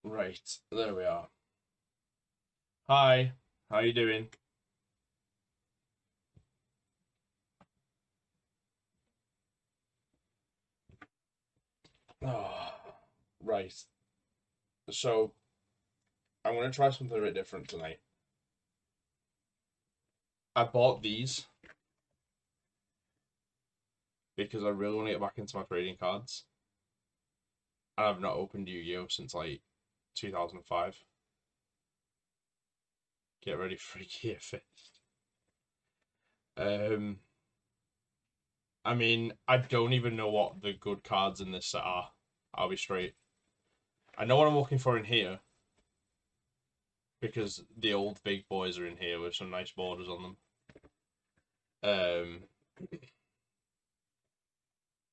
Right, there we are. Hi, how you doing? Oh, right, so I'm gonna try something a bit different tonight. I bought these because I really want to get back into my trading cards, and I've not opened Yu-Gi-Oh since like 2005. Get ready for a gear fist. Um, I mean, I don't even know what the good cards in this set are. I'll be straight. I know what I'm looking for in here because the old big boys are in here with some nice borders on them. Um,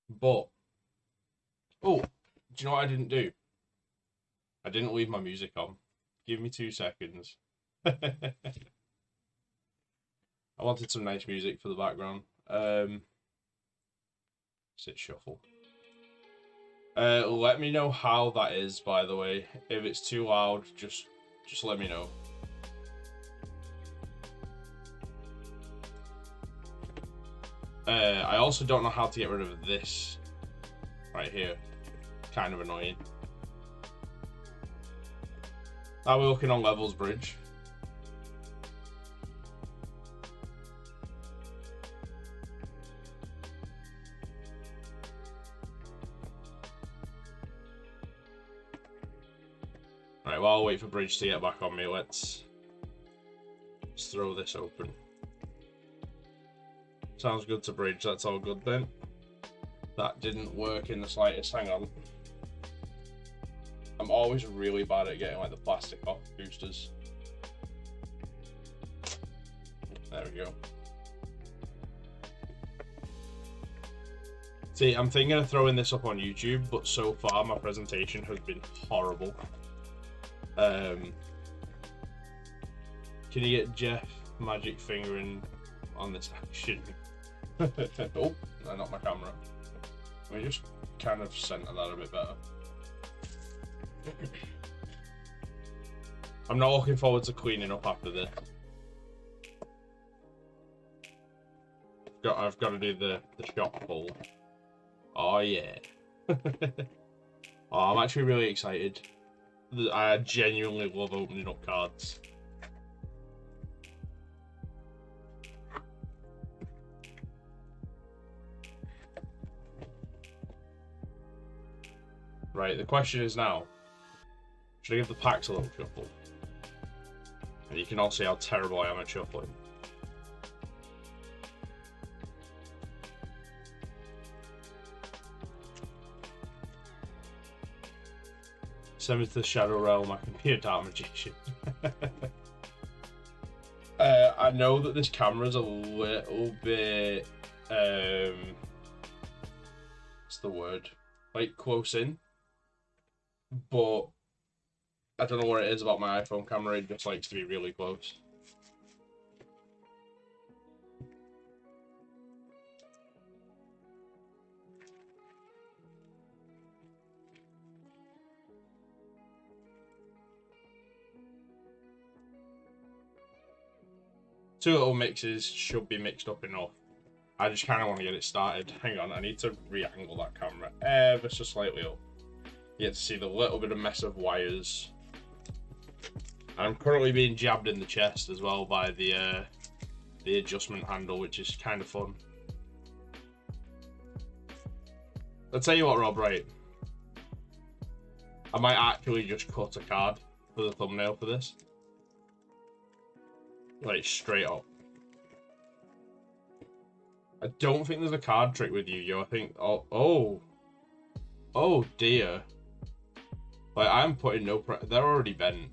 but oh, do you know what I didn't do? I didn't leave my music on. Give me 2 seconds. I wanted some nice music for the background. Sit shuffle. Let me know how that is, by the way. If it's too loud, just let me know. I also don't know how to get rid of this right here. Kind of annoying. Now we're looking on levels bridge. Right, while I wait for bridge to get back on me, let's throw this open. Sounds good to bridge, that's all good then. That didn't work in the slightest, hang on. I'm always really bad at getting like the plastic off boosters. There we go. See, I'm thinking of throwing this up on YouTube, but so far my presentation has been horrible. Can you get Jeff magic fingering on this action? Oh, not my camera. Let me just kind of center that a bit better. I'm not looking forward to cleaning up after this. I've got to do the shop pull. Oh yeah. Oh, I'm actually really excited. I genuinely love opening up cards. Right, the question is now, should I give the packs a little shuffle? And you can all see how terrible I am at shuffling. Send me to the Shadow Realm, I can be a Dark Magician. I know that this camera's a little bit, what's the word? Like close in. But I don't know what it is about my iPhone camera, it just likes to be really close. Two little mixes should be mixed up enough. I just kind of want to get it started. Hang on, I need to re-angle that camera ever so slightly up. You get to see the little bit of mess of wires. I'm currently being jabbed in the chest as well by the adjustment handle, which is kind of fun. I'll tell you what, Rob, right? I might actually just cut a card for the thumbnail for this. Like, straight up. I don't think there's a card trick with Yu-Gi-Oh! I think... Oh, dear. Like, I'm putting no... They're already bent.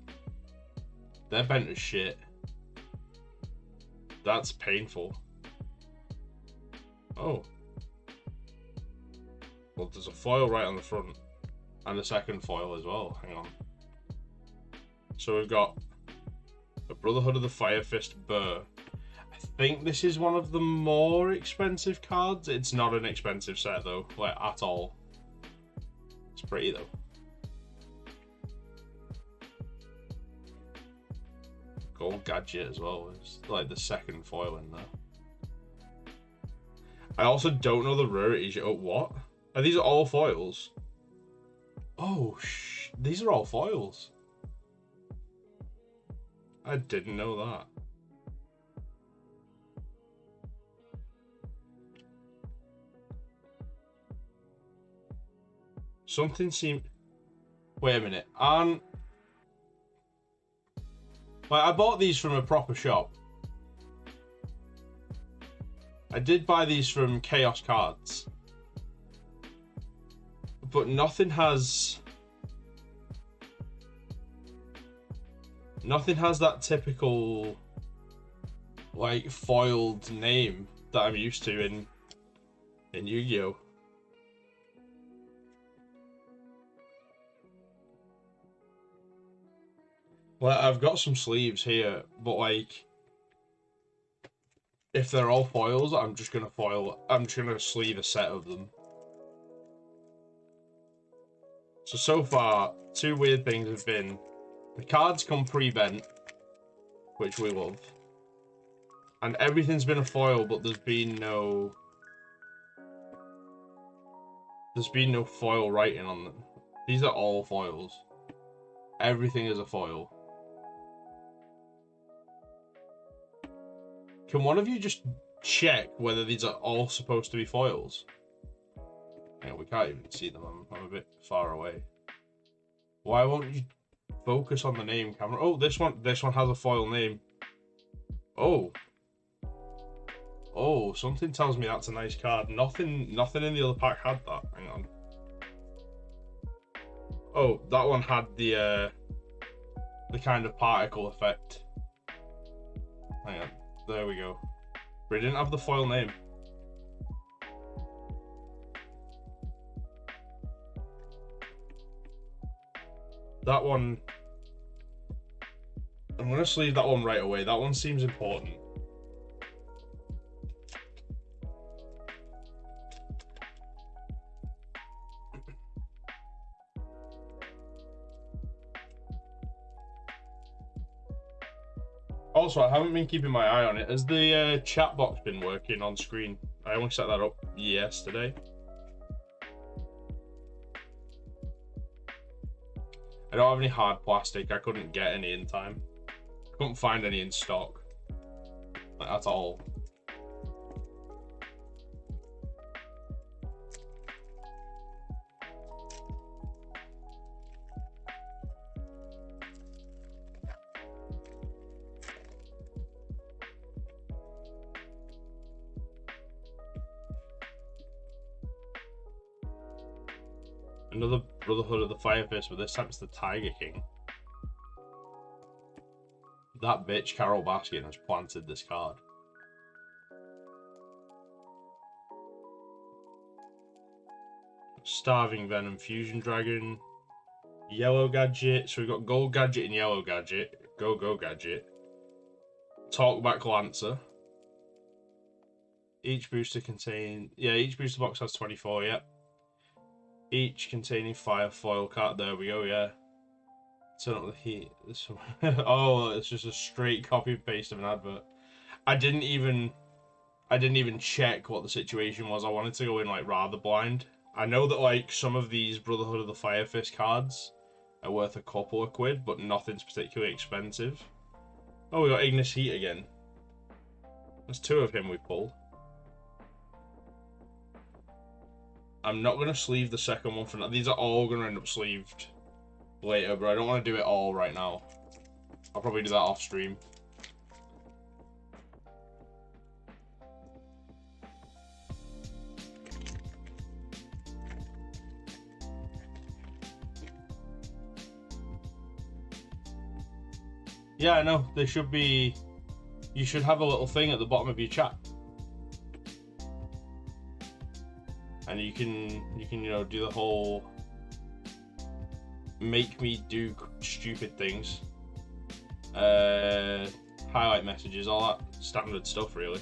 They're bent as shit. That's painful. Oh. Well, there's a foil right on the front. And the second foil as well. Hang on. So we've got the Brotherhood of the Fire Fist Burr. I think this is one of the more expensive cards. It's not an expensive set though, like at all. It's pretty though. gold gadget as well. It's like the second foil in there. I also don't know the rarities yet. Oh, what? Are these all foils? Oh, these are all foils. I didn't know that. Something seemed... Wait a minute. Like, I bought these from a proper shop. I did buy these from Chaos Cards. But nothing has that typical, like, foiled name that I'm used to in Yu-Gi-Oh! Well, I've got some sleeves here, but like, if they're all foils, I'm just gonna sleeve a set of them. So far, two weird things have been, the cards come pre-bent, which we love, and everything's been a foil, but there's been no foil writing on them. These are all foils. Everything is a foil. Can one of you just check whether these are all supposed to be foils? Yeah, we can't even see them. I'm a bit far away. Why won't you focus on the name camera? Oh, this one has a foil name. Oh, something tells me that's a nice card. Nothing in the other pack had that. Hang on. Oh, that one had the kind of particle effect. Hang on. There we go. But it didn't have the foil name. That one... I'm going to sleeve that one right away. That one seems important. Also, I haven't been keeping my eye on it. Has the chat box been working on screen? I only set that up yesterday. I don't have any hard plastic. I couldn't get any in time. I couldn't find any in stock. Like, that's all. Another Brotherhood of the Fire Fist, but this time it's the Tiger King. That bitch, Carol Baskin, has planted this card. Starving Venom, Fusion Dragon, Yellow Gadget. So we've got Gold Gadget and Yellow Gadget. Go Gadget. Talkback Lancer. Each booster each booster box has 24, yep. Each containing 5 foil card. There we go, yeah. Turn up the heat. Oh, it's just a straight copy and paste of an advert. I didn't even check what the situation was. I wanted to go in like rather blind. I know that like some of these Brotherhood of the Fire Fist cards are worth a couple of quid, but nothing's particularly expensive. Oh, we got Ignis Heat again. There's 2 of him we pulled. I'm not going to sleeve the second one for now. These are all going to end up sleeved later, but I don't want to do it all right now. I'll probably do that off stream. Yeah, I know. There should be... You should have a little thing at the bottom of your chat. And you can you know, do the whole make me do stupid things, highlight messages, all that standard stuff, really.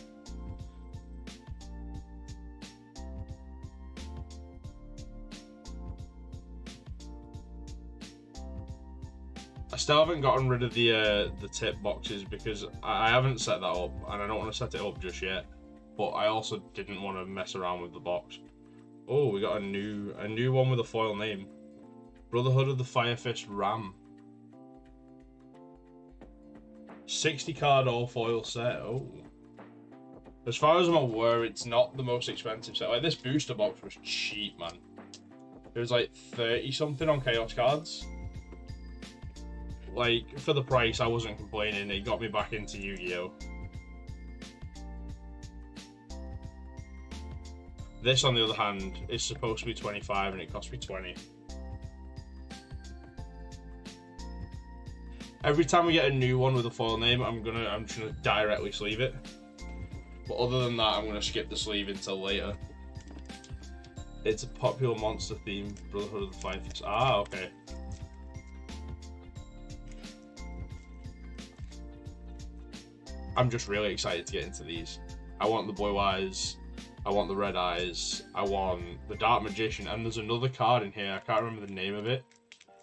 I still haven't gotten rid of the tip boxes because I haven't set that up, and I don't want to set it up just yet. But I also didn't want to mess around with the box. Oh, we got a new one with a foil name. Brotherhood of the Fire Fist Ram. 60 card all foil set. Oh. As far as I'm aware, it's not the most expensive set. Like, this booster box was cheap, man. It was like 30 something on Chaos cards. Like, for the price, I wasn't complaining. It got me back into Yu-Gi-Oh! This, on the other hand, is supposed to be 25 and it cost me 20. Every time we get a new one with a foil name, I'm just gonna directly sleeve it. But other than that, I'm gonna skip the sleeve until later. It's a popular monster theme, Brotherhood of the Fire Fist. Ah, okay. I'm just really excited to get into these. I want the blue eyes, I want the red eyes, I want the Dark Magician, and there's another card in here, I can't remember the name of it,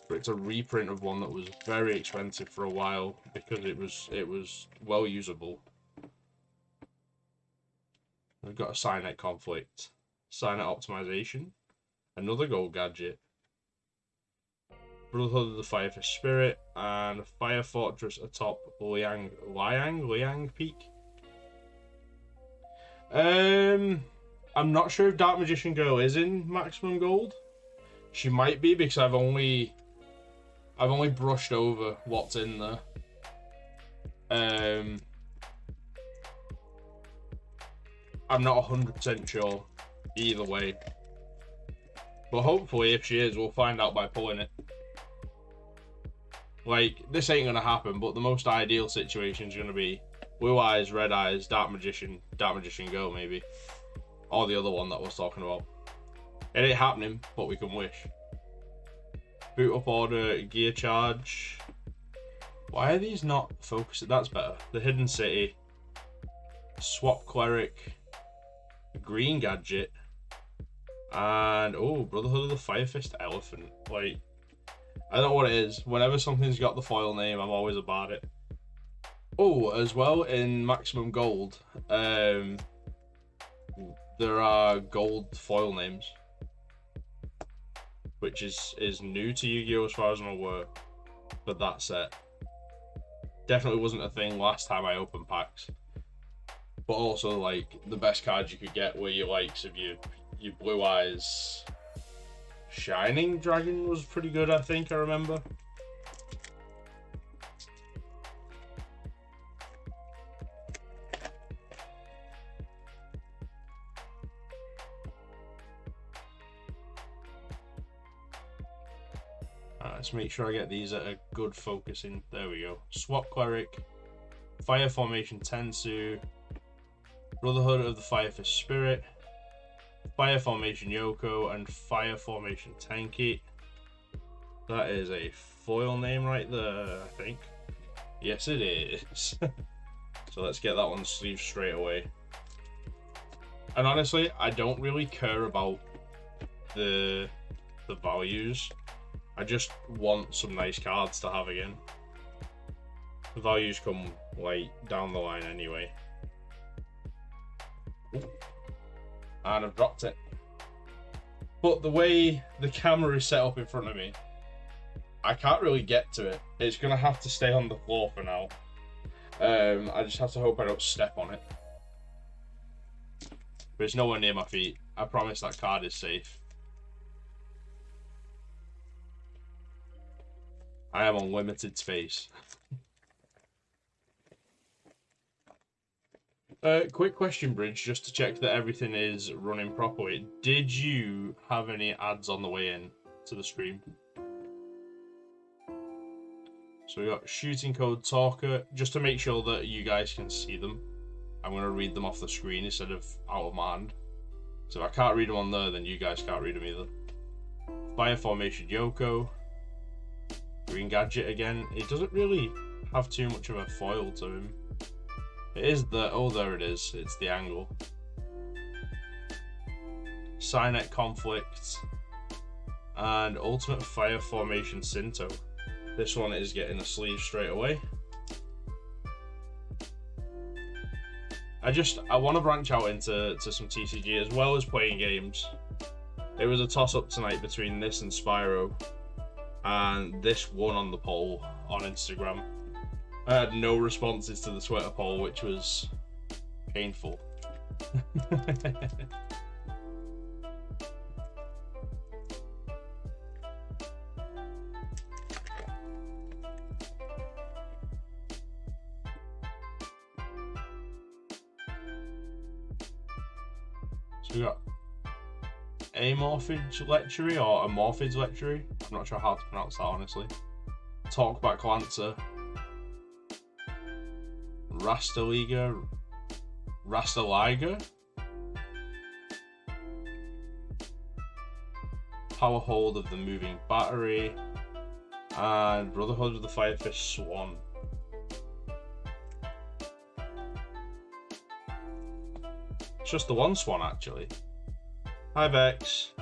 but it's a reprint of one that was very expensive for a while because it was well usable. We've got a Cynet Conflict, Cynet Optimization, another gold gadget, Brotherhood of the Fire Fist Spirit, and Fire Fortress atop Liang Peak. I'm not sure if Dark Magician Girl is in Maximum Gold. She might be because I've only brushed over what's in there. I'm not 100% sure either way. But hopefully if she is, we'll find out by pulling it. Like, this ain't gonna happen, but the most ideal situation is gonna be blue eyes, red eyes, Dark Magician Girl maybe. Or the other one that I was talking about. It ain't happening, but we can wish. Boot up order, gear charge. Why are these not focused? That's better. The Hidden City. Swap Cleric. Green gadget. And, oh, Brotherhood of the Fire Fist Elephant. Like, I don't know what it is. Whenever something's got the foil name, I'm always about it. Oh, as well, in Maximum Gold, there are gold foil names. Which is new to Yu-Gi-Oh! As far as I'm aware. But that set. Definitely wasn't a thing last time I opened packs. But also, like, the best cards you could get were your likes of your blue eyes. Shining Dragon was pretty good, I think, I remember. Let's make sure I get these at a good focusing. There we go. Swap Cleric, Fire Formation Tensu, Brotherhood of the Fire Fist Spirit, Fire Formation Yoko, and Fire Formation Tenki. That is a foil name right there, I think. Yes, it is. So let's get that one sleeved straight away. And honestly, I don't really care about the values. I just want some nice cards to have again. The values come, like, down the line anyway. Ooh. And I've dropped it. But the way the camera is set up in front of me, I can't really get to it. It's going to have to stay on the floor for now. I just have to hope I don't step on it. But it's nowhere near my feet. I promise that card is safe. I am on limited space. Quick question, Bridge, just to check that everything is running properly. Did you have any ads on the way in to the stream? So we got Shooting Code Talker, just to make sure that you guys can see them. I'm going to read them off the screen instead of out of my hand. So if I can't read them on there, then you guys can't read them either. Fire Formation Yoko. Green Gadget again. It doesn't really have too much of a foil to him. It is the... oh, there it is. It's the angle. Cynet Conflict. And Ultimate Fire Formation Sinto. This one is getting a sleeve straight away. I want to branch out into some TCG as well as playing games. It was a toss-up tonight between this and Spyro, and this won on the poll on Instagram. I had no responses to the Twitter poll, which was painful. So we got Amorphage Lectuary or Amorphage Lectuary. I'm not sure how to pronounce that, honestly. Talkback Lancer. Rastaliga. Power Hold of the Moving Battery. And Brotherhood of the Firefish Swan. It's just the one swan, actually. Hi, Vex.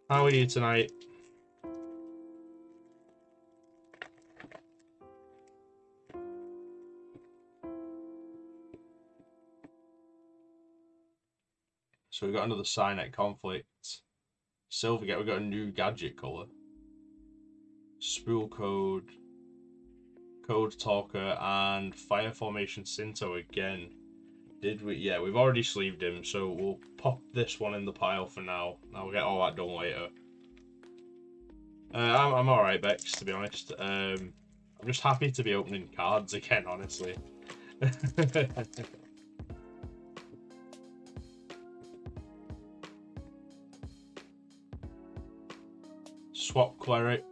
How are you tonight? So we got another Cynet Conflict. Silver, we got a new gadget color. Spool Code, Code Talker, and Fire Formation Sinto again. Did we? Yeah, we've already sleeved him, so we'll pop this one in the pile for now. I'll get all that done later. I'm alright, Bex, to be honest. I'm just happy to be opening cards again, honestly. Swap Cleric.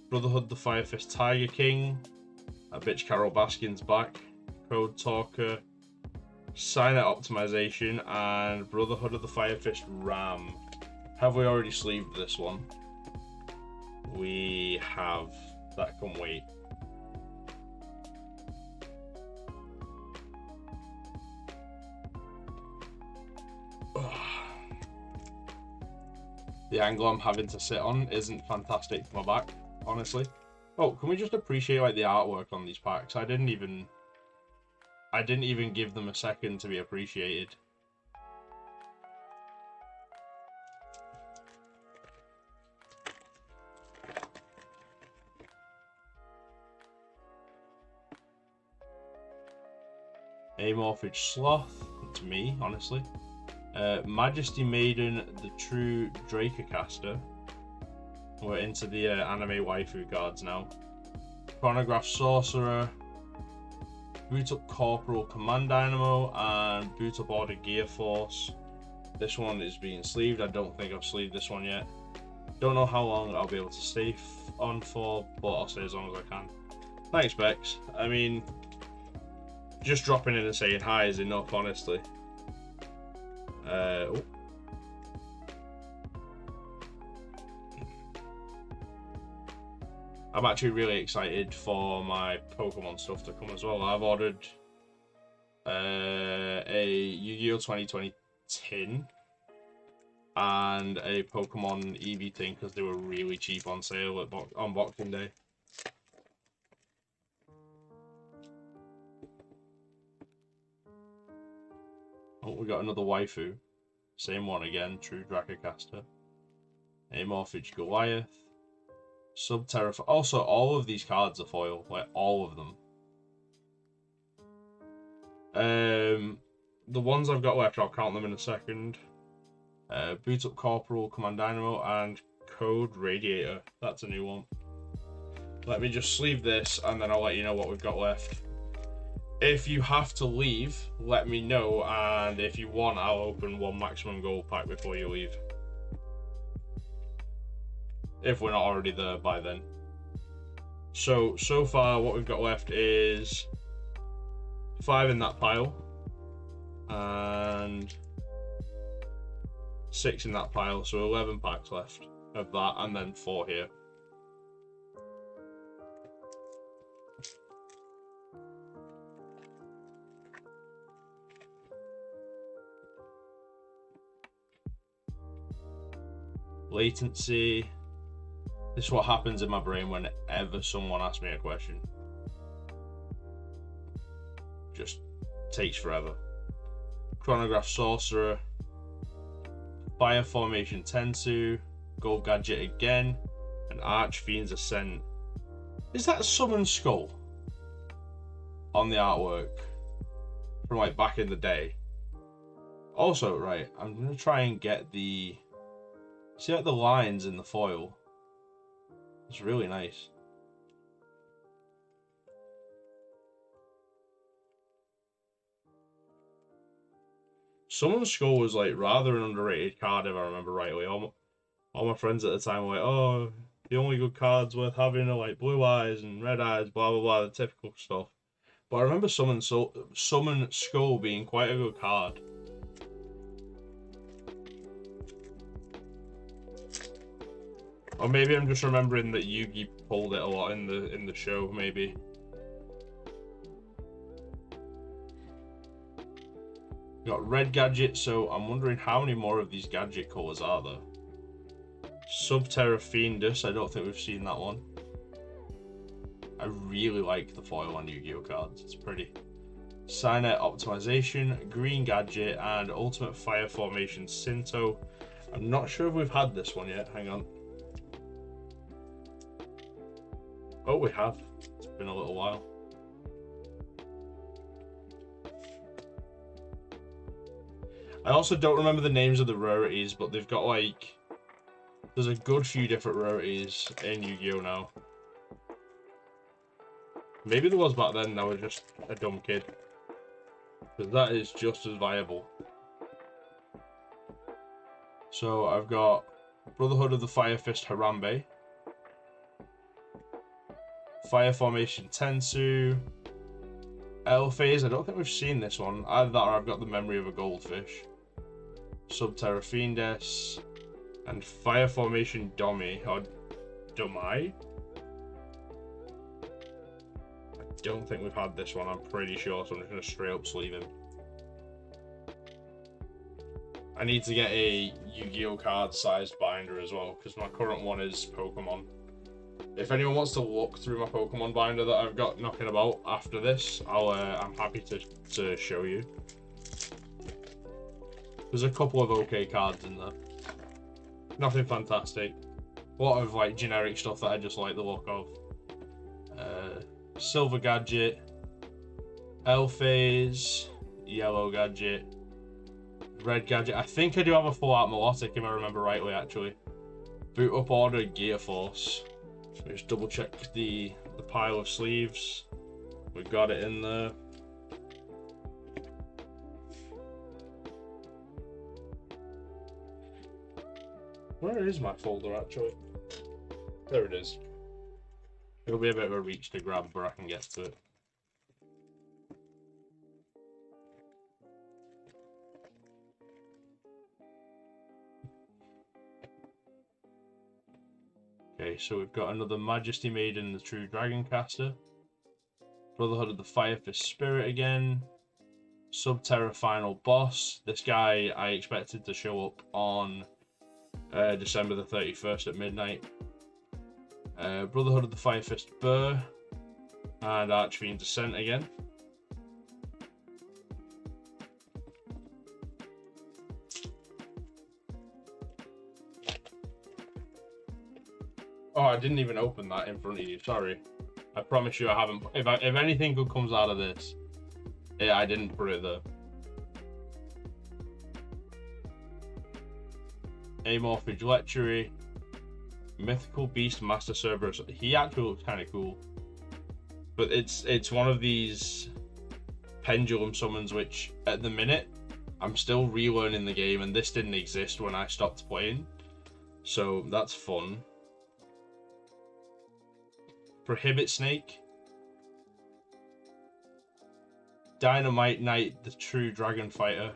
Brotherhood the Firefist Tiger King. A bitch Carol Baskin's back. Code Talker. Cynet Optimization. And Brotherhood of the Firefist Ram. Have we already sleeved this one? We have. That can wait. The angle I'm having to sit on isn't fantastic for my back, honestly. Oh, can we just appreciate like the artwork on these packs? I didn't even give them a second to be appreciated. Amorphage Sloth, it's me, honestly. Majesty Maiden, the true Dracocaster. We're into the anime waifu cards now. Chronograph Sorcerer. Boot Up Corporal Command Dynamo and Boot Up Order Gear Force. This one is being sleeved. I don't think I've sleeved this one yet. Don't know how long I'll be able to stay on for, but I'll stay as long as I can. Thanks, Bex. I mean, just dropping in and saying hi is enough, honestly. Oh. I'm actually really excited for my Pokemon stuff to come as well. I've ordered a Yu-Gi-Oh! 2020 tin and a Pokemon Eevee tin because they were really cheap on sale at on Boxing Day. Oh, we got another waifu. Same one again, True Dracocaster. Amorphage Goliath. Subterra. Also, all of these cards are foil. Like, all of them. The ones I've got left, I'll count them in a second. Boot Up Corporal, Command Dynamo, and Code Radiator. That's a new one. Let me just sleeve this, and then I'll let you know what we've got left. If you have to leave, let me know, and if you want, I'll open one maximum gold pack before you leave. If we're not already there by then. So far what we've got left is 5 in that pile, and 6 in that pile, so 11 packs left of that, and then 4 here. Latency. This is what happens in my brain whenever someone asks me a question. Just takes forever. Chronograph Sorcerer. Fire Formation Tensu. Gold Gadget again. And Archfiend's Ascent. Is that Summon Skull on the artwork from like back in the day? Also, right, I'm gonna try and get the, see like the lines in the foil. It's really nice. Summon Skull was like rather an underrated card if I remember rightly. All my friends at the time were like, oh, the only good cards worth having are like Blue Eyes and Red Eyes, blah blah blah, the typical stuff. But I remember Summon Skull being quite a good card. Or maybe I'm just remembering that Yugi pulled it a lot in the show, maybe. Got red gadget, so I'm wondering how many more of these gadget colours are there. Subterra Fiendus, I don't think we've seen that one. I really like the foil on Yu-Gi-Oh cards, it's pretty. Signet Optimization, Green Gadget, and Ultimate Fire Formation Sinto. I'm not sure if we've had this one yet, hang on. Oh, we have. It's been a little while. I also don't remember the names of the rarities, but they've got like, there's a good few different rarities in Yu-Gi-Oh now. Maybe there was back then, and I was just a dumb kid. Because that is just as viable. So I've got Brotherhood of the Fire Fist Harambe. Fire Formation Tensu. Elphase, I don't think we've seen this one. Either that or I've got the memory of a goldfish. Subterra Fiendus. And Fire Formation Domi, or Domai? I don't think we've had this one, I'm pretty sure, so I'm just going to straight up sleeve him. I need to get a Yu-Gi-Oh card sized binder as well, because my current one is Pokemon. If anyone wants to look through my Pokemon binder that I've got knocking about after this, I'm happy to show you. There's a couple of okay cards in there. Nothing fantastic. A lot of like generic stuff that I just like the look of. Silver Gadget, Elphase, Yellow Gadget, Red Gadget. I think I do have a full art Melodic if I remember rightly actually. Boot Up Order, Gear Force. So just double check the pile of sleeves. We got it in there. Where is my folder actually? There it is. It'll be a bit of a reach to grab, but I can get to it. Okay, so we've got another Majesty Maiden, the True Dragon Caster. Brotherhood of the Fire Fist Spirit again. Subterra Final Boss. This guy I expected to show up on December the 31st at midnight. Brotherhood of the Fire Fist Burr. And Archfiend's Ascent again. Oh, I didn't even open that in front of you, sorry. I promise you I haven't. If anything good comes out of this, I didn't put it there. Amorphage Lechery. Mythical Beast Master Cerberus. He actually looks kind of cool. But it's one of these pendulum summons which, at the minute, I'm still relearning the game, and this didn't exist when I stopped playing. So that's fun. Prohibit Snake. Dynamite Knight, the True Dragon Fighter.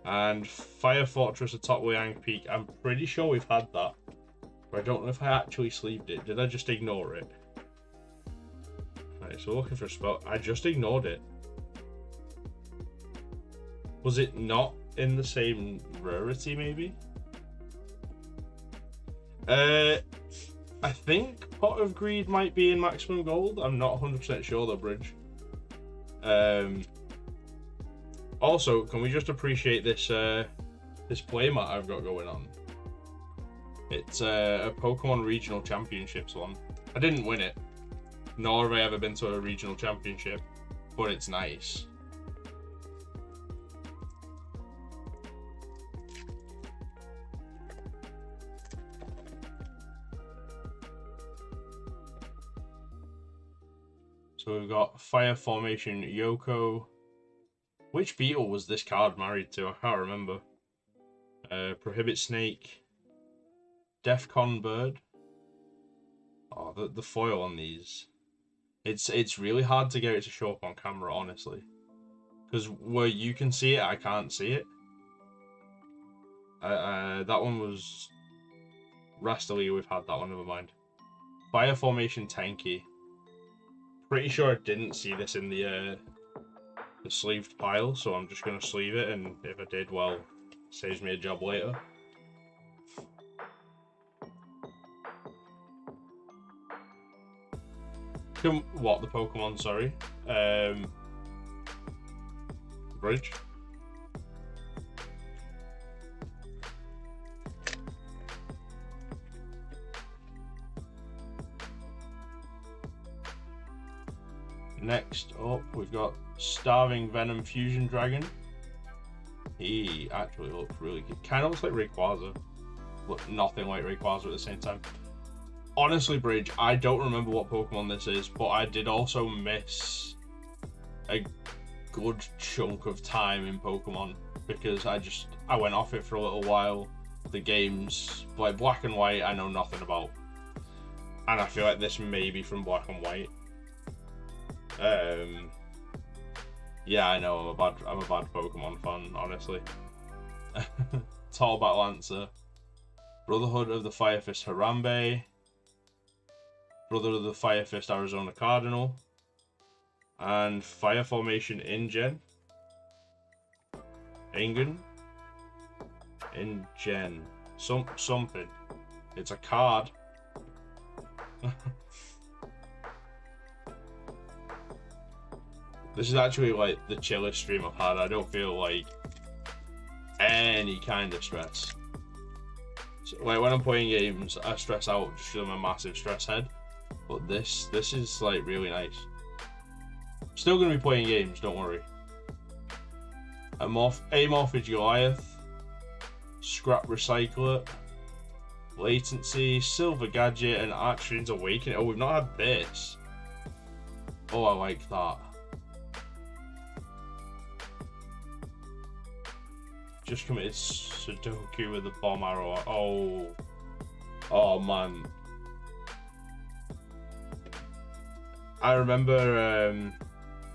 And Fire Fortress atop Liang Peak. I'm pretty sure we've had that. But I don't know if I actually sleeved it. Did I just ignore it? Right, so looking for a spell. I just ignored it. Was it not in the same rarity, maybe? I think Pot of Greed might be in Maximum Gold. I'm not 100% sure though, Bridge. Also, can we just appreciate this this playmat I've got going on? It's a Pokemon Regional Championships one. I didn't win it, nor have I ever been to a regional championship, but it's nice. So we've got Fire Formation Yoko. Which beetle was this card married to? I can't remember. Prohibit Snake. Defcon Bird. Oh, the foil on these. It's really hard to get it to show up on camera, honestly. Because where you can see it, I can't see it. That one was... Rastali, we've had that one, never mind. Fire Formation Tenki. Pretty sure I didn't see this in the sleeved pile, so I'm just going to sleeve it, and if I did, well, saves me a job later. What, the Pokemon, sorry? Bridge? Next up, we've got Starving Venom Fusion Dragon. He actually looks really good. Kind of looks like Rayquaza, but nothing like Rayquaza at the same time. Honestly, Bridge, I don't remember what Pokemon this is, but I did also miss a good chunk of time in Pokemon because I went off it for a little while. The games, like Black and White, I know nothing about. And I feel like this may be from Black and White. Yeah, I know I'm a bad Pokemon fan, honestly. Tall Battle Answer, Brotherhood of the Fire Fist Harambe, Brotherhood of the Fire Fist Arizona Cardinal, and Fire Formation InGen. InGen. Something. It's a card. This is actually like the chillest stream I've had. I don't feel like any kind of stress. So, like when I'm playing games, I stress out just because I'm a massive stress head. But this is like really nice. Still gonna be playing games, don't worry. Amorphage Goliath, Scrap Recycler, Latency, Silver Gadget, and Archfiend's Awakening. Oh, we've not had this. Oh, I like that. Just committed Sudoku with a bomb arrow. Oh man. I remember,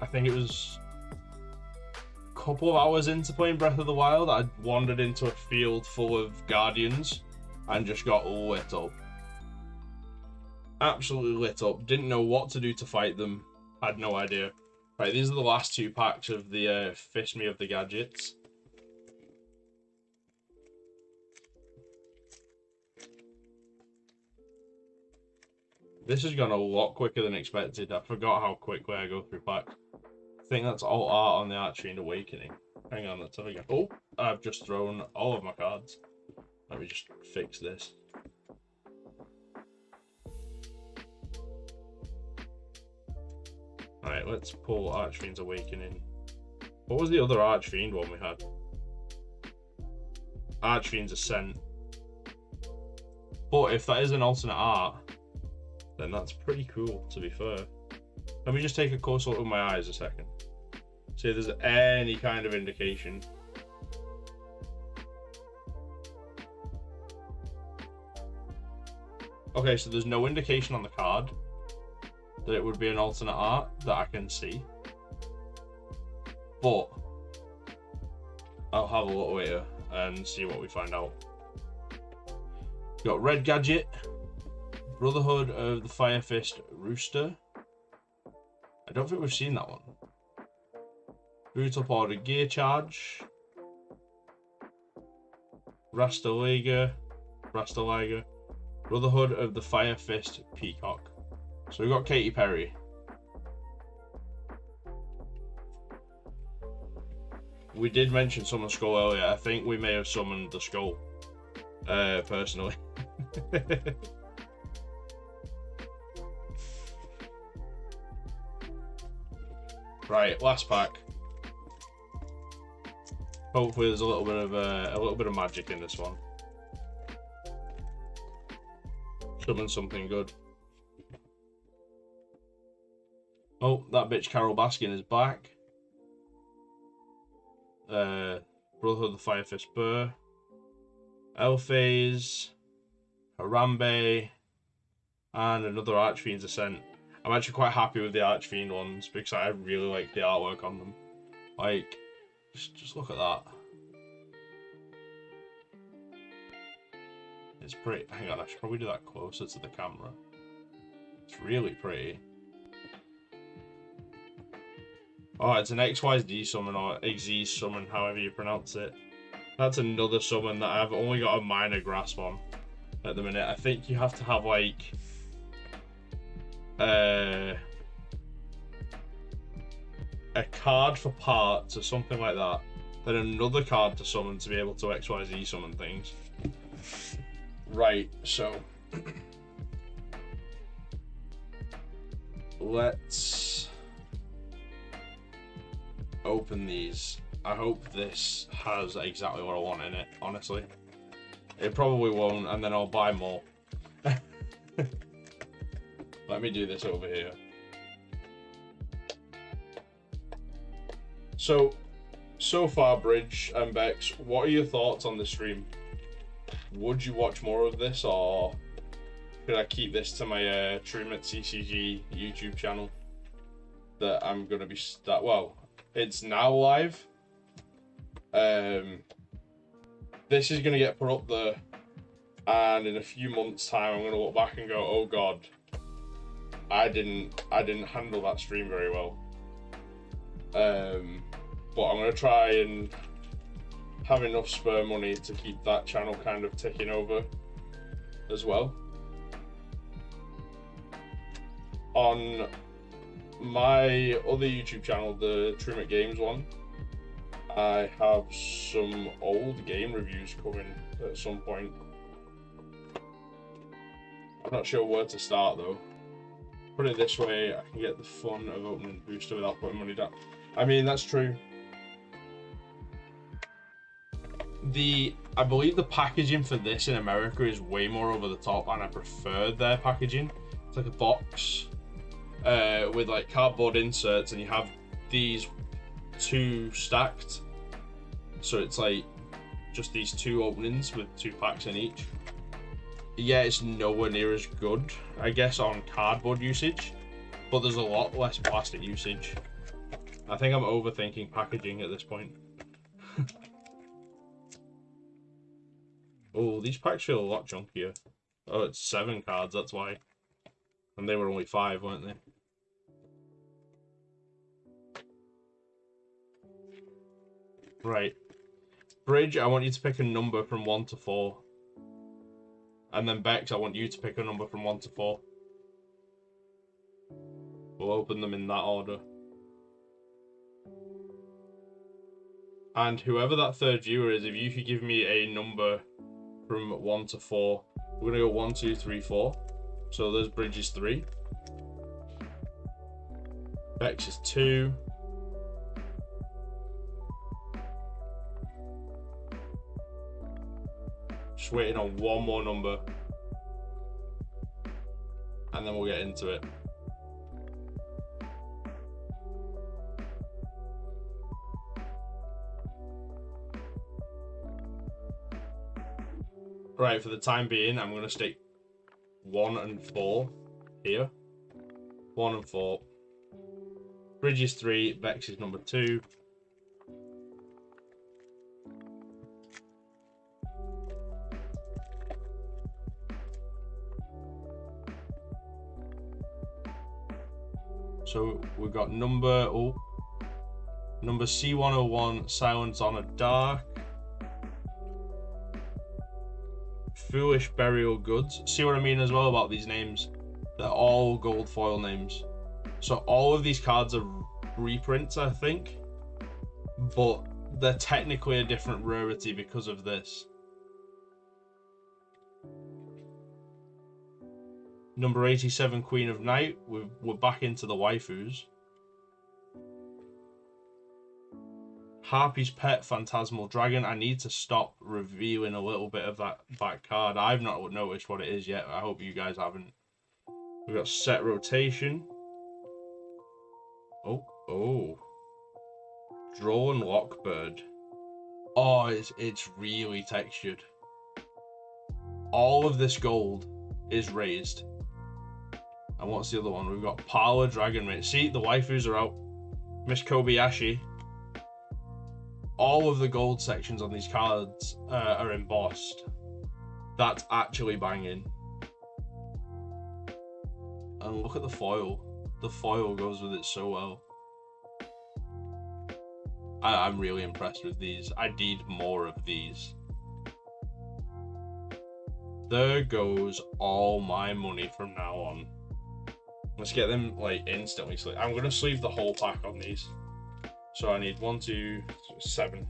I think it was a couple of hours into playing Breath of the Wild, I wandered into a field full of Guardians and just got lit up. Absolutely lit up. Didn't know what to do to fight them. Had no idea. Right, these are the last 2 packs of the Fist Me of the Gadgets. This has gone a lot quicker than expected. I forgot how quickly I go through packs. I think that's all art on the Archfiend Awakening. Hang on, let's have a go. Oh, I've just thrown all of my cards. Let me just fix this. Alright, let's pull Archfiend's Awakening. What was the other Archfiend one we had? Archfiend's Ascent. But if that is an alternate art, then that's pretty cool, to be fair. Let me just take a close look with my eyes a second. See if there's any kind of indication. Okay, so there's no indication on the card that it would be an alternate art that I can see. But I'll have a look later and see what we find out. Got Red Gadget, Brotherhood of the Fire Fist Rooster. I don't think we've seen that one. Brutal Powder Gear Charge. Rastaliga. Brotherhood of the Fire Fist Peacock. So we got Katy Perry. We did mention summon Skull earlier. I think we may have summoned the Skull. Personally. Right, last pack. Hopefully there's a little bit of magic in this one. Summon something good. Oh, that bitch Carol Baskin is back. Brotherhood of the Fire Fist Burr. Elphase. Harambe. And another Archfiend's Ascent. I'm actually quite happy with the Archfiend ones because I really like the artwork on them. Like, just look at that. It's pretty. Hang on, I should probably do that closer to the camera. It's really pretty. Oh, it's an XYZ summon or XZ summon, however you pronounce it. That's another summon that I've only got a minor grasp on at the minute. I think you have to have like a card for parts or something like that, then another card to summon to be able to XYZ summon things. Right, so let's open these. I hope this has exactly what I want in it, honestly. It probably won't, and then I'll buy more. Let me do this over here. So far, Bridge and Bex, what are your thoughts on the stream? Would you watch more of this, or could I keep this to my Truman CCG YouTube channel that I'm gonna be well, it's now live. This is gonna get put up there, and in a few months' time, I'm gonna look back and go, "Oh God, I didn't handle that stream very well." But I'm gonna try and have enough spare money to keep that channel kind of ticking over as well. On my other YouTube channel, the Truman Games one, I have some old game reviews coming at some point. I'm not sure where to start though. Put it this way, I can get the fun of opening a booster without putting money down. I mean, that's true. I believe the packaging for this in America is way more over the top, and I prefer their packaging. It's like a box with like cardboard inserts, and you have these two stacked. So it's like just these two openings with 2 packs in each. Yeah, it's nowhere near as good, I guess, on cardboard usage, but there's a lot less plastic usage. I think I'm overthinking packaging at this point. Oh, these packs feel a lot chunkier. Oh, it's 7 cards, that's why. And they were only 5, weren't they? Right. Bridge, I want you to pick a number from 1 to 4. And then Bex, I want you to pick a number from 1 to 4. We'll open them in that order. And whoever that third viewer is, if you could give me a number from 1 to 4. We're gonna go 1, 2, 3, 4. So there's Bridge's 3. Bex is 2. Just waiting on one more number. And then we'll get into it. Right, for the time being, I'm going to stick 1 and 4 here. 1 and 4. Bridge is 3, Bex is number 2. So we've got number C101, Silence on a Dark. Foolish Burial Goods. See what I mean as well about these names? They're all gold foil names. So all of these cards are reprints, I think. But they're technically a different rarity because of this. Number 87, Queen of Night. We're back into the waifus. Harpy's Pet, Phantasmal Dragon. I need to stop revealing a little bit of that back card. I've not noticed what it is yet. I hope you guys haven't. We've got Set Rotation. Oh. Drawn Lockbird. Oh, it's really textured. All of this gold is raised. And what's the other one? We've got Parlor Dragon Mate. See, the waifus are out. Miss Kobayashi. All of the gold sections on these cards are embossed. That's actually banging. And look at the foil. The foil goes with it so well. I'm really impressed with these. I need more of these. There goes all my money from now on. Let's get them like instantly. I'm gonna sleeve the whole pack on these. So I need 1, 2, 7.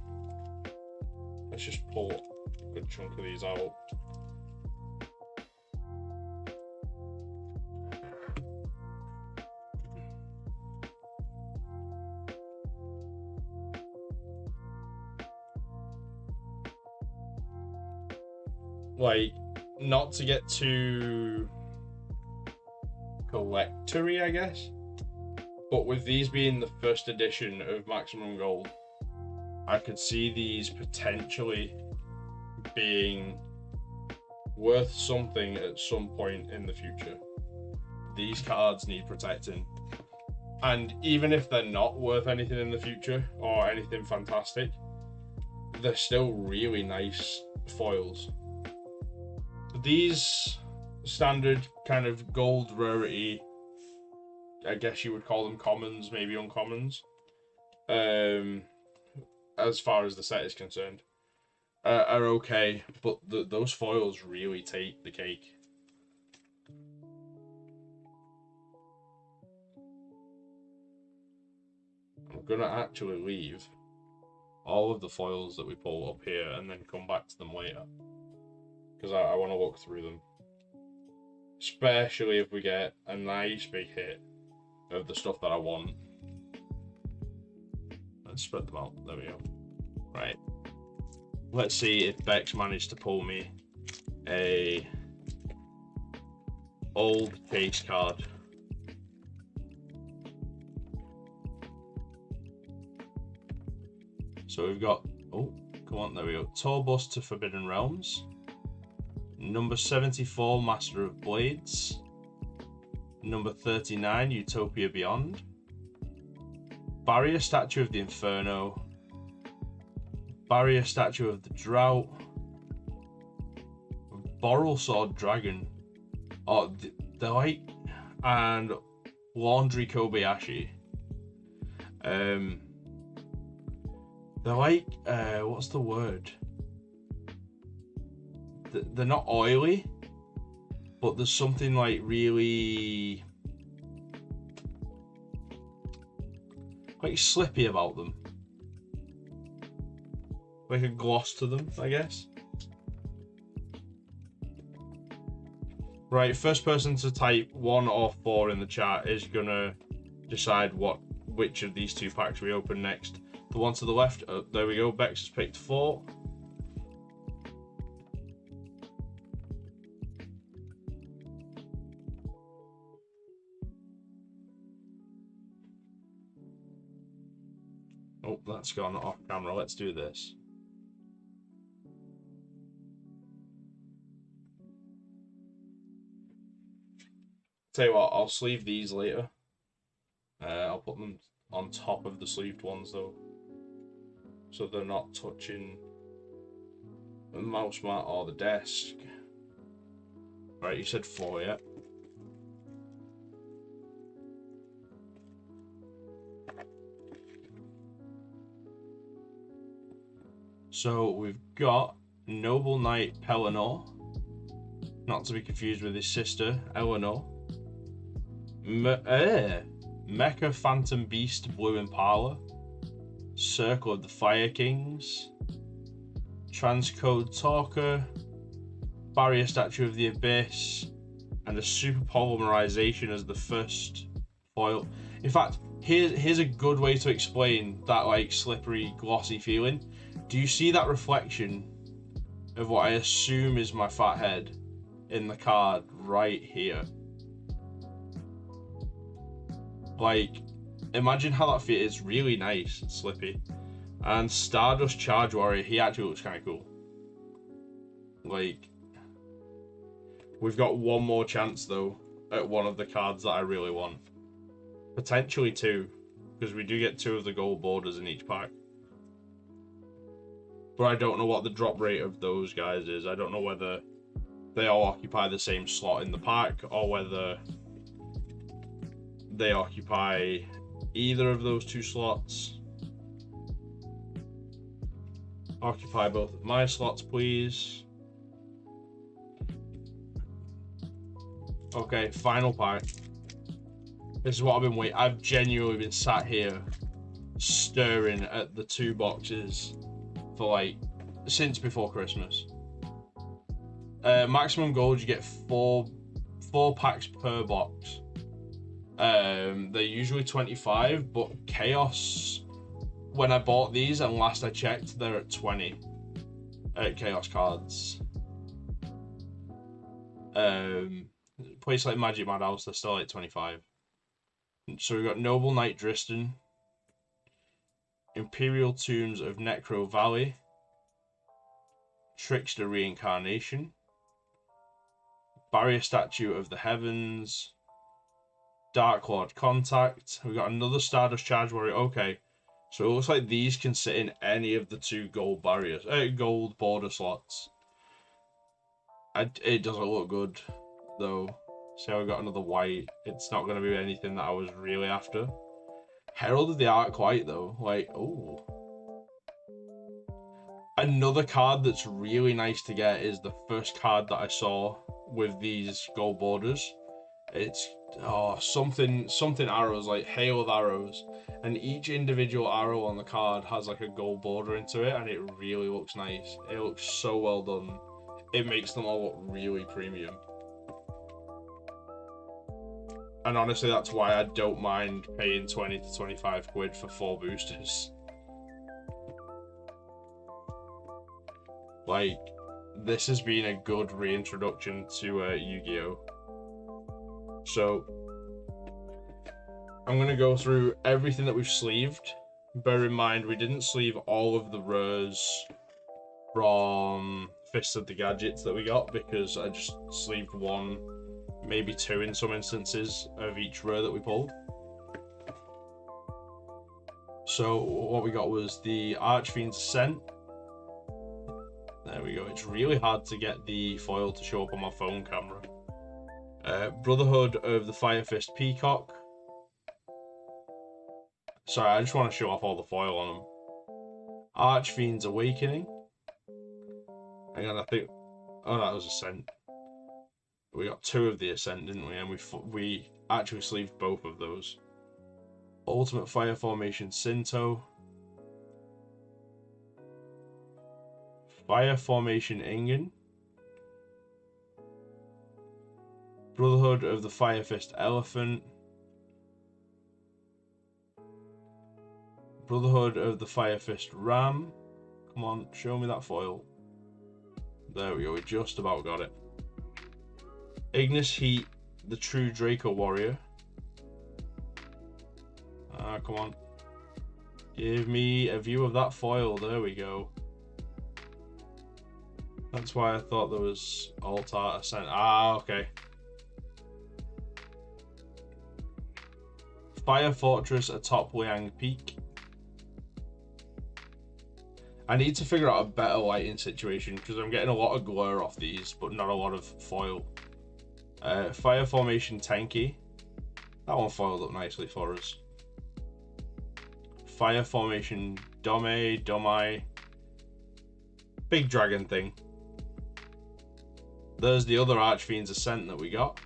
Let's just pull a good chunk of these out. Like, not to get too collectory, I guess, but with these being the first edition of Maximum Gold, I could see these potentially being worth something at some point in the future. These cards need protecting, and even if they're not worth anything in the future or anything fantastic, they're still really nice foils. These standard kind of gold rarity, I guess you would call them commons, maybe uncommons, as far as the set is concerned, are okay, but those foils really take the cake. I'm gonna actually leave all of the foils that we pull up here and then come back to them later, because I want to look through them, especially if we get a nice big hit of the stuff that I want. Let's spread them out. There we go. Right. Let's see if Bex managed to pull me a old case card. So we've got, oh, come on, there we go. Tourbus to Forbidden Realms. Number 74, Master of Blades. Number 39, Utopia Beyond. Barrier Statue of the Inferno. Barrier Statue of the Drought. Borrelsword Dragon. Oh, they're like, and Laundry Kobayashi. They're like, what's the word? They're not oily, but there's something like really quite slippy about them. Like a gloss to them, I guess. Right, first person to type 1 or 4 in the chat is gonna decide which of these two packs we open next. The one to the left, there we go, Bex has picked 4. Oh, that's gone off camera. Let's do this. Tell you what, I'll sleeve these later. I'll put them on top of the sleeved ones though, so they're not touching the mouse mat or the desk. Right, you said 4, yeah? So we've got Noble Knight Pelennor, not to be confused with his sister, Eleanor. Mecha Phantom Beast Blue Impala. Circle of the Fire Kings. Transcode Talker. Barrier Statue of the Abyss. And a Super Polymerization as the first foil. In fact, here's a good way to explain that like slippery, glossy feeling. Do you see that reflection of what I assume is my fat head in the card right here? Like, imagine how that feels. It's really nice and slippy. And Stardust Charge Warrior, he actually looks kind of cool. Like, we've got one more chance though at one of the cards that I really want. Potentially two, because we do get two of the gold borders in each pack. But I don't know what the drop rate of those guys is. I don't know whether they all occupy the same slot in the pack or whether they occupy either of those two slots. Occupy both of my slots, please. Okay, final pack. This is what I've been waiting. I've genuinely been sat here staring at the two boxes for like since before Christmas. Maximum gold, you get four packs per box. They're usually 25, but Chaos, when I bought these and last I checked, they're at 20 at Chaos cards. Place like Magic Madhouse, they're still at 25. So we've got Noble Knight Dristan, Imperial Tombs of Necro Valley, Trickster Reincarnation, Barrier Statue of the Heavens, Dark Lord Contact. We've got another Stardust Charge Warrior. Okay, so it looks like these can sit in any of the two gold barriers, gold border slots. It doesn't look good though. See how we got another white. It's not going to be anything that I was really after. Herald of the Arc-Light though, like, oh. Another card that's really nice to get is the first card that I saw with these gold borders. It's something arrows, like hail of arrows, and each individual arrow on the card has like a gold border into it, and it really looks nice. It looks so well done. It makes them all look really premium. And honestly, that's why I don't mind paying 20 to 25 quid for 4 boosters. Like, this has been a good reintroduction to Yu-Gi-Oh! So, I'm going to go through everything that we've sleeved. Bear in mind, we didn't sleeve all of the rares from Fists of the Gadgets that we got, because I just sleeved one, maybe two in some instances, of each rare that we pulled. So what we got was the Archfiend's Ascent. There we go. It's really hard to get the foil to show up on my phone camera. Brotherhood of the Fire Fist Peacock. Sorry, I just want to show off all the foil on them. Archfiend's Awakening. Hang on, I think... Oh, that was Ascent. We got two of the Ascent, didn't we? And we actually sleeved both of those. Ultimate Fire Formation Sinto. Fire Formation Ingen. Brotherhood of the Fire Fist Elephant. Brotherhood of the Fire Fist Ram. Come on, show me that foil. There we go, we just about got it. Ignis Heat, the True Draco Warrior. Come on. Give me a view of that foil, there we go. That's why I thought there was Altar Ascent. Okay. Fire Fortress atop Liang Peak. I need to figure out a better lighting situation because I'm getting a lot of glare off these, but not a lot of foil. Fire Formation Tenki. That one foiled up nicely for us. Fire Formation Domai. Big dragon thing. There's the other Archfiend's Ascent that we got.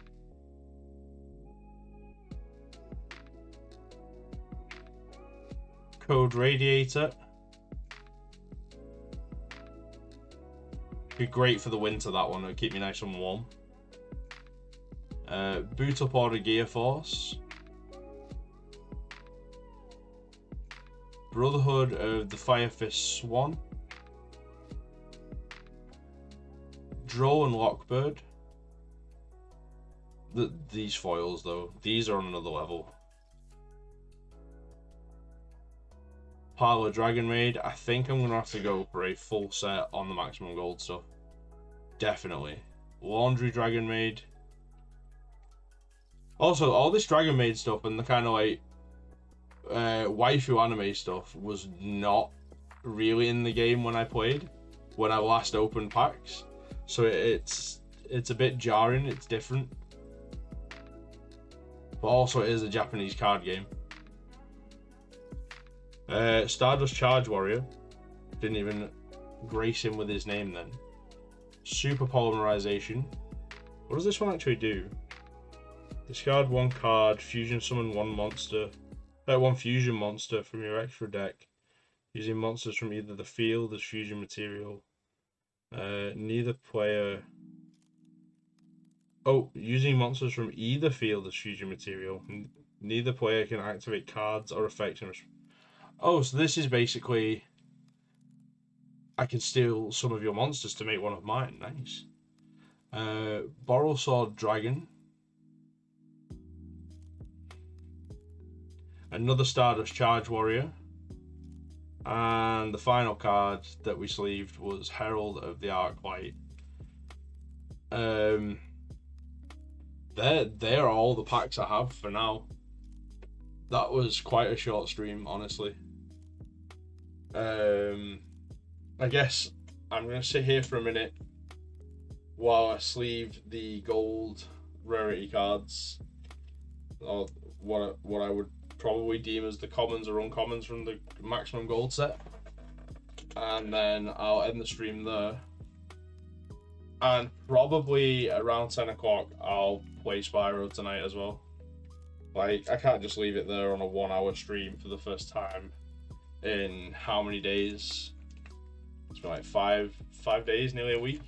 Code Radiator. Be great for the winter, that one. It'll keep me nice and warm. Boot Up Order Gear Force. Brotherhood of the Fire Fist Swan. Droll and Lockbird. These foils, though, these are on another level. Pile of Dragon Maid. I think I'm going to have to go for a full set on the maximum gold stuff. Definitely. Laundry Dragon Maid. Also, all this Dragon Maid stuff and the kind of like waifu anime stuff was not really in the game when I played, when I last opened packs. So it's a bit jarring, it's different. But also it is a Japanese card game. Stardust Charge Warrior. Didn't even grace him with his name then. Super Polymerization. What does this one actually do? Discard one card, fusion summon one monster. One fusion monster from your extra deck. Using monsters from either the field as fusion material. Neither player... Oh, using monsters from either field as fusion material. Neither player can activate cards or effects. Oh, so this is basically... I can steal some of your monsters to make one of mine. Nice. Borrelsword Dragon. Another Stardust Charge Warrior. And the final card that we sleeved was Herald of the Arclight. They're all the packs I have for now. That was quite a short stream, honestly. I guess I'm going to sit here for a minute while I sleeve the gold rarity cards, or what I would probably deem as the commons or uncommons from the maximum gold set, and then I'll end the stream there. And probably around 10 o'clock I'll play Spyro tonight as well. Like, I can't just leave it there on a 1 hour stream for the first time in how many days? It's been like five days, nearly a week.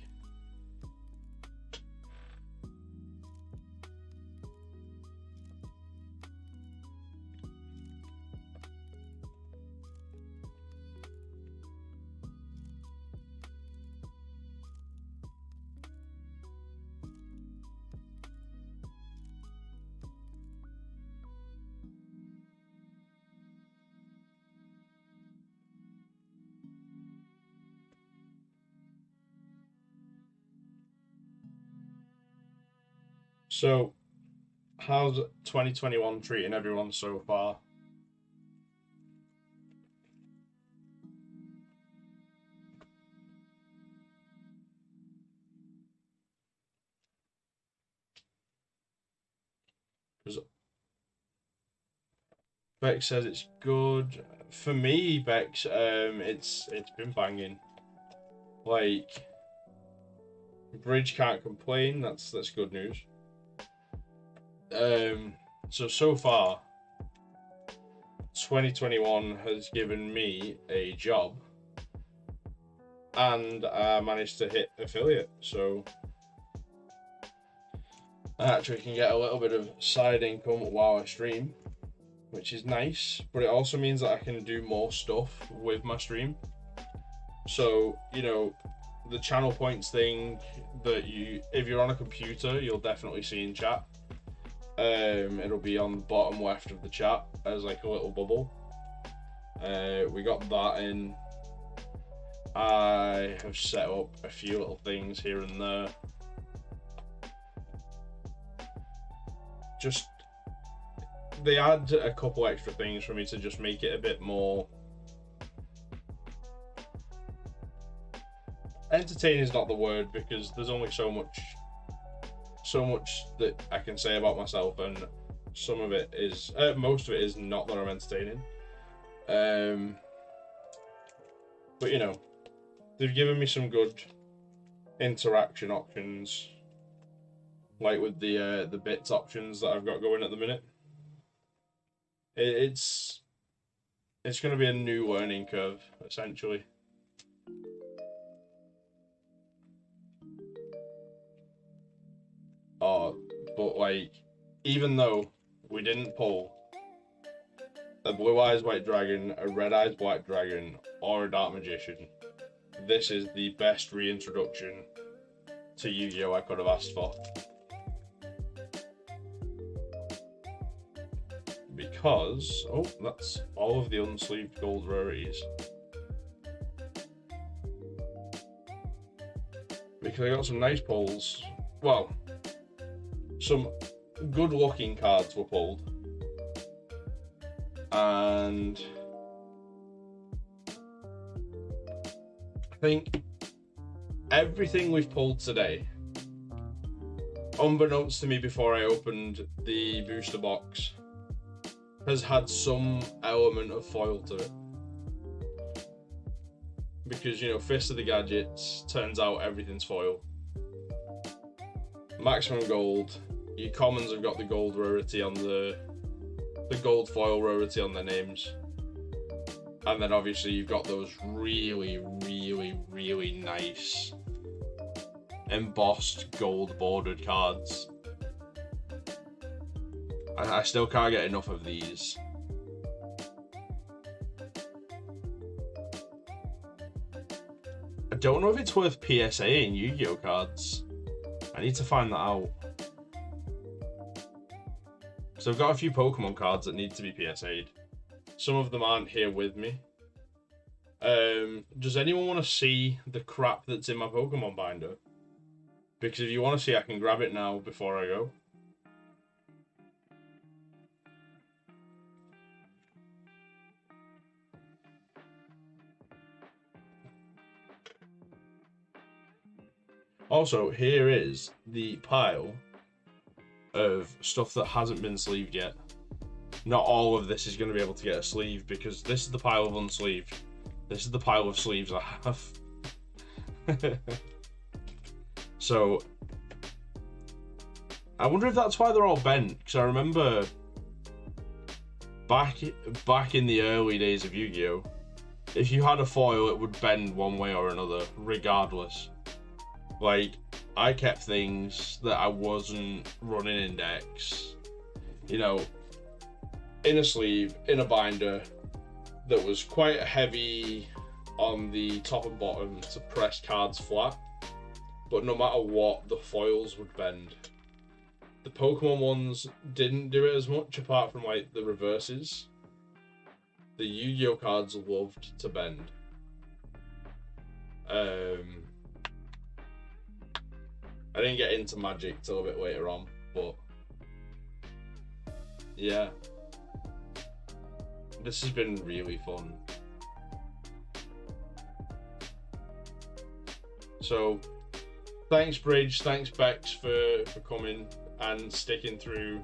So, how's 2021 treating everyone so far? Because Bex says it's good. For me, Bex, it's been banging. Like, Bridge can't complain. That's good news. So far, 2021 has given me a job, and I managed to hit affiliate, so I actually can get a little bit of side income while I stream, which is nice, but it also means that I can do more stuff with my stream. So, you know, the channel points thing that if you're on a computer, you'll definitely see in chat. It'll be on the bottom left of the chat as like a little bubble. We got that in. I have set up a few little things here and there. Just, they add a couple extra things for me to just make it a bit more entertaining is not the word, because there's only so much that I can say about myself, and some of it is, most of it is not that I'm entertaining. But you know, they've given me some good interaction options like with the bits options that I've got going at the minute. It's going to be a new learning curve, essentially. But like, even though we didn't pull a Blue Eyes White Dragon, a Red Eyes Black Dragon, or a Dark Magician, this is the best reintroduction to Yu-Gi-Oh! I could have asked for. Because, oh, that's all of the unsleeved gold rarities. Because I got some nice pulls. Well, some good looking cards were pulled. And I think everything we've pulled today, unbeknownst to me before I opened the booster box, has had some element of foil to it. Because, you know, Fist of the Gadgets, turns out everything's foil. Maximum Gold, your commons have got the gold rarity on the gold foil rarity on their names. And then obviously you've got those really, really, really nice embossed gold bordered cards. I still can't get enough of these. I don't know if it's worth PSA in Yu-Gi-Oh cards. I need to find that out. So I've got a few Pokemon cards that need to be PSA'd. Some of them aren't here with me. Does anyone want to see the crap that's in my Pokemon binder? Because if you want to see, I can grab it now before I go. Also, here is the pile of stuff that hasn't been sleeved yet. Not all of this is going to be able to get a sleeve because this is the pile of unsleeved. This is the pile of sleeves I have. So, I wonder if that's why they're all bent, because I remember back in the early days of Yu-Gi-Oh! If you had a foil, it would bend one way or another, regardless. Like, I kept things that I wasn't running in decks, you know, in a sleeve, in a binder, that was quite heavy on the top and bottom to press cards flat, but no matter what, the foils would bend. The Pokemon ones didn't do it as much, apart from like the reverses. The Yu-Gi-Oh cards loved to bend. I didn't get into Magic till a bit later on, but yeah. This has been really fun. So, thanks Bridge, thanks Bex for coming and sticking through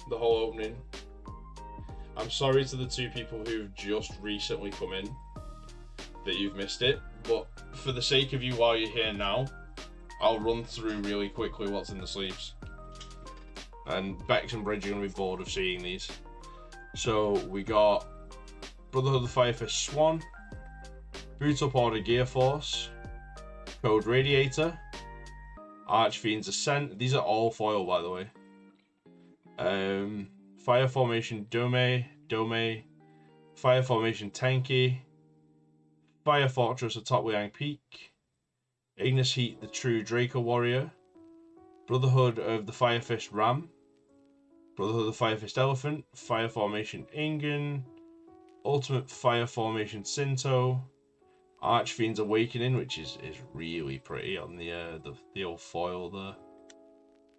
the whole opening. I'm sorry to the two people who've just recently come in that you've missed it, but for the sake of you while you're here now, I'll run through really quickly what's in the sleeves. And Bex and Bridge are going to be bored of seeing these. So we got Brotherhood of the Fire Fist Swan, Boot Up Order Gear Force, Code Radiator, Archfiend's Ascent. These are all foil, by the way. Fire Formation Dome, Fire Formation Tenki, Fire Fortress atop Liang Peak, Ignis Heat the True Draco Warrior, Brotherhood of the Fire Fist Ram, Brotherhood of the Fire Fist Elephant, Fire Formation Ingen, Ultimate Fire Formation Sinto, Archfiend's Awakening, which is really pretty on the old foil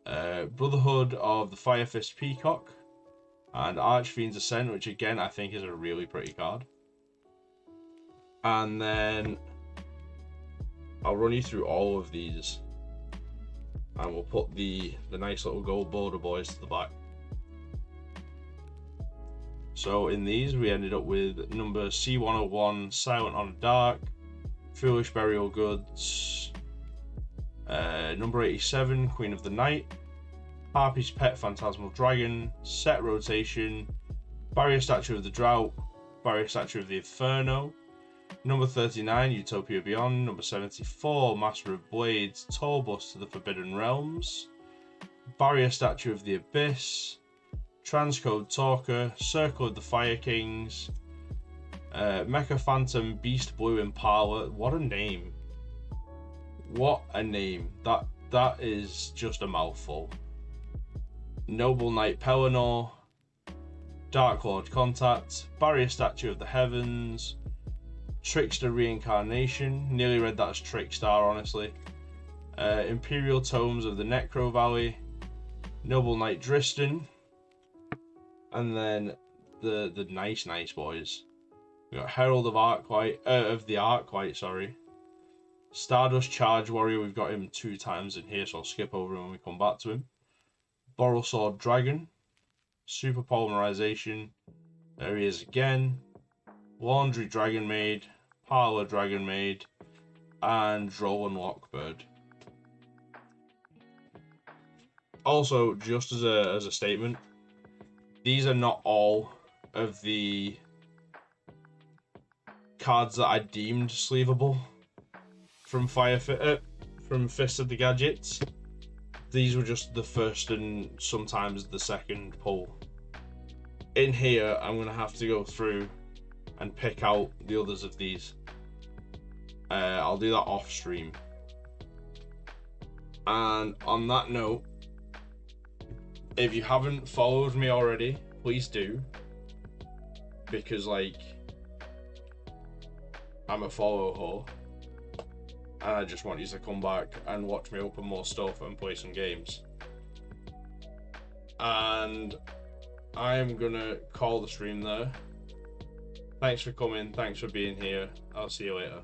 there. Brotherhood of the Fire Fist Peacock, and Archfiend's Ascent, which again I think is a really pretty card. And then I'll run you through all of these, and we'll put the nice little gold border boys to the back. So in these we ended up with number C101, Silent on a Dark, Foolish Burial Goods, number 87, Queen of the Night, Harpy's Pet Phantasmal Dragon, Set Rotation, Barrier Statue of the Drought, Barrier Statue of the Inferno, number 39, Utopia Beyond, number 74, Master of Blades, Torbus to the Forbidden Realms, Barrier Statue of the Abyss, Transcode Talker, Circle of the Fire Kings, Mecha Phantom, Beast Blue Impala. What a name. What a name. That is just a mouthful. Noble Knight Pelennor, Dark Lord Contact, Barrier Statue of the Heavens, Trickster Reincarnation. Nearly read that as Trickstar, honestly. Imperial Tomes of the Necro Valley, Noble Knight Dristan, and then the nice boys. We got Herald of the Arclight, sorry. Stardust Charge Warrior, we've got him 2 times in here, so I'll skip over him when we come back to him. Borrelsword Dragon, Super Polymerization, there he is again. Laundry Dragon Maid, Parlor Dragon Maid, and Drolan Lockbird. Also, just as a statement, these are not all of the cards that I deemed sleevable from from Fist of the Gadgets. These were just the first and sometimes the second pull. In here, I'm going to have to go through and pick out the others of these. I'll do that off stream. And on that note, if you haven't followed me already, please do. Because, like, I'm a follow whore. And I just want you to come back and watch me open more stuff and play some games. And I am gonna call the stream there. Thanks for coming, thanks for being here. I'll see you later.